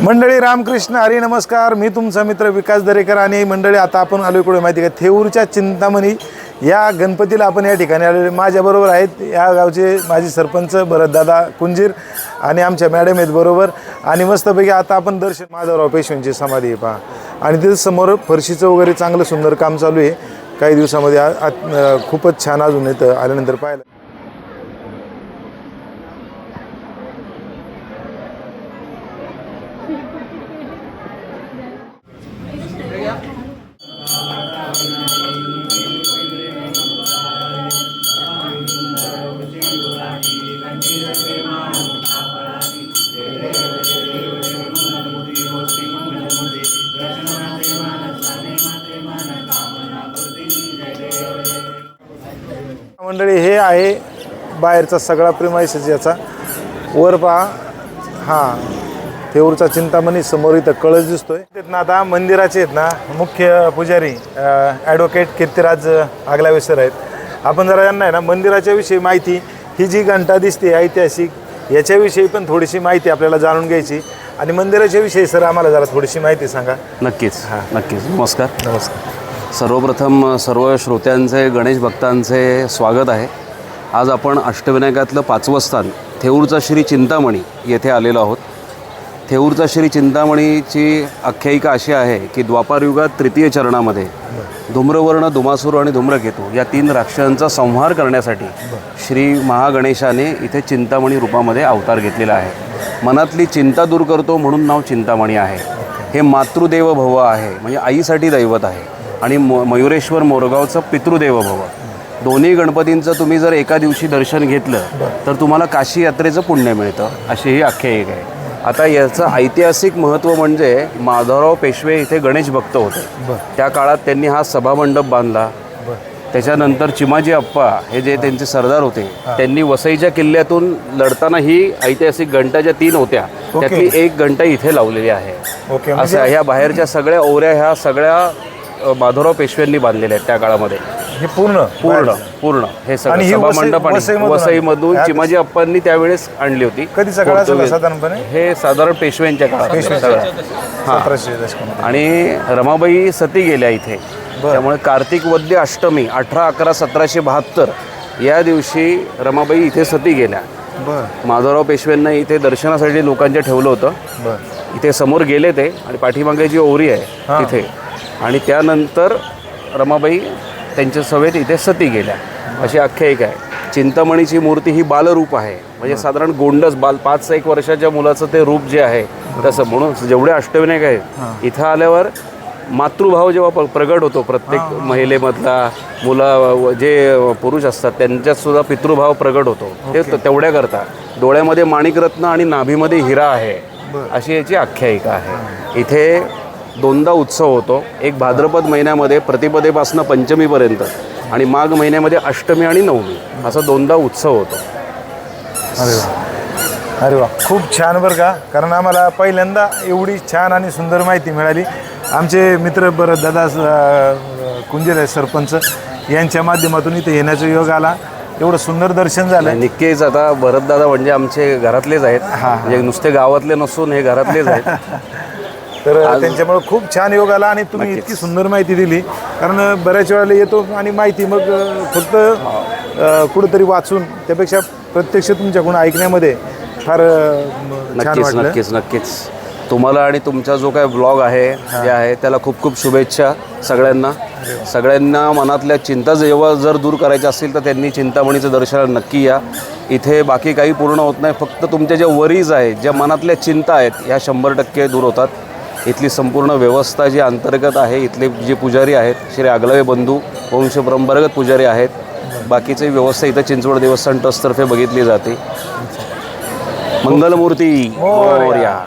मंडळी रामकृष्ण हरी नमस्कार. मी तुमचा मित्र विकास दरेकर आणि मंडळी आता आपण आलो इकडे माहिती का थेऊरच्या चिंतामणी या गणपतीला आपण या ठिकाणी आलेले. माझ्याबरोबर आहेत या गावचे माजी सरपंच भरतदादा कुंजीर आणि आमच्या मॅडम आहेत बरोबर. आणि मस्तपैकी आता आपण दर्शन माधवराव पेशव्यांची समाधी आहे पहा. आणि तिथे समोर फरशीचं वगैरे चांगलं सुंदर काम चालू आहे. काही दिवसामध्ये खूपच छान अजून इथं आल्यानंतर पाहिलं. मंडळी हे आहे बाहेरचा सगळा प्रेमाइसेस याचा. वर पहा हां थेऊरचा चिंतामणी समोर इथं कळस दिसतोय. ना आता मंदिराचे आहेत ना मुख्य पुजारी ॲडव्होकेट कीर्तिराज आगलावे सर आहेत. आपण जरा यांना आहे ना मंदिराच्या विषयी माहिती, ही जी घंटा दिसते ऐतिहासिक याच्याविषयी पण थोडीशी माहिती आपल्याला जाणून घ्यायची. आणि मंदिराच्या विषयी सर आम्हाला जरा थोडीशी माहिती सांगा. नक्कीच नक्कीच. नमस्कार. नमस्कार. सर्वप्रथम सर्व श्रोत्यांचे गणेश भक्तांचे स्वागत आहे. आज आपण अष्टविनायकातलं 5वं स्थान थेऊरचा श्री चिंतामणी येथे आलेलो आहोत. थेऊरचा श्री चिंतामणीची आख्यायिका अशी आहे की द्वापारयुगात तृतीय चरणामध्ये धूम्रवर्ण, धुमासूर आणि धूम्रकेतू या 3 राक्षसांचा संहार करण्यासाठी श्री महागणेशाने इथे चिंतामणी रूपामध्ये अवतार घेतलेला आहे. मनातली चिंता दूर करतो म्हणून नाव चिंतामणी आहे. हे मातृदेव भव आहे म्हणजे आईसाठी दैवत आहे. आणि मयुरेश्वर मोरगावचं पितृदेव भव. दोन्ही गणपतींचं तुम्ही जर एका दिवशी दर्शन घेतलं तर तुम्हाला काशी यात्रेचं पुण्य मिळतं, अशी ही आख्यायिका आहे. आता याचं ऐतिहासिक महत्त्व म्हणजे माधवराव पेशवे इथे गणेश भक्त होते. त्या काळात त्यांनी हा सभामंडप बांधला. त्याच्यानंतर चिमाजी अप्पा हे जे त्यांचे सरदार होते त्यांनी वसईच्या किल्ल्यातून लढताना ही ऐतिहासिक घंटा ज्या 3 होत्या त्यातली एक घंटा इथे लावलेली आहे. असं ह्या बाहेरच्या सगळ्या ओऱ्या ह्या सगळ्या माधवराव पेशव्यांनी बांधलेल्या आहेत त्या काळामध्ये. हे पूर्ण हे सगळं सभामंडप वसईमधून चिमाजी अप्पांनी त्यावेळेस आणली होती. कधीचा काळ साधारणपणे? हे साधारण पेशव्यांच्या काळात. हां. आणि रमाबाई सती गेल्या इथे. त्यामुळे कार्तिक वद्य अष्टमी 18/11/1772 या दिवशी रमाबाई इथे सती गेल्या. माधवराव पेशव्यांना इथे दर्शनासाठी लोकांच्या ठेवलं होतं. इथे समोर गेले ते आणि पाठीमागे जी ओरी आहे तिथे. आणि त्यानंतर रमाबाई त्यांच्या सवेत इथे सती गेल्या अशी आख्यायिका आहे. चिंतामणीची मूर्ती ही बालरूप आहे म्हणजे साधारण गोंडस 5-1 वर्षाच्या मुलाचं ते रूप जे आहे तसं. म्हणून जेवढे अष्टविनायक आहेत इथं आल्यावर मातृभाव जेव्हा प्रगट होतो प्रत्येक महिलेमधला, मुला जे पुरुष असतात त्यांच्यातसुद्धा पितृभाव प्रगट होतो. ते तेवढ्या करता डोळ्यामध्ये माणिकरत्न आणि नाभीमध्ये हिरा आहे अशी याची आख्यायिका आहे. इथे 2दा उत्सव होतो. एक भाद्रपद महिन्यामध्ये प्रतिपदेपासून पंचमीपर्यंत आणि माघ महिन्यामध्ये अष्टमी आणि नवमी असा 2दा उत्सव होतो. अरे वा, खूप छान बरं का. कारण आम्हाला पहिल्यांदा एवढी छान आणि सुंदर माहिती मिळाली. आमचे मित्र भरतदादा कुंजीर आहे सरपंच, यांच्या माध्यमातून इथे येण्याचा योग आला. एवढं सुंदर दर्शन झालं. नक्कीच. आता भरतदादा म्हणजे आमचे घरातलेच आहेत. म्हणजे नुसते गावातले नसून हे घरातलेच आहेत. तर त्यांच्यामुळे खूप छान योग आला आणि तुम्ही इतकी सुंदर माहिती दिली. कारण बऱ्याच वेळेला येतो आणि माहिती मग फक्त कुठंतरी वाचून त्यापेक्षा प्रत्यक्ष तुमच्याकडून ऐकण्यामध्ये फार छान वाटलं. नक्कीच. तुम्हाला आणि तुमचा जो काय ब्लॉग आहे जे आहे त्याला खूप खूप शुभेच्छा सगळ्यांना. मनातल्या चिंता जेव्हा जर दूर करायच्या असतील तर त्यांनी चिंतामणीचं दर्शनाला नक्की या. इथे बाकी काही पूर्ण होत नाही, फक्त तुमच्या ज्या वरीज आहेत, ज्या मनातल्या चिंता आहेत ह्या 100% दूर होतात. इथली संपूर्ण व्यवस्था जी अंतर्गत आहे, इथले जे पुजारी आहेत श्री आगलावे बंधू वंश परंपरागत पुजारी आहेत. बाकीची व्यवस्था इथं चिंचवड देवस्थान ट्रस्टतर्फे बघितली जाते. मंगलमूर्ती मोरया.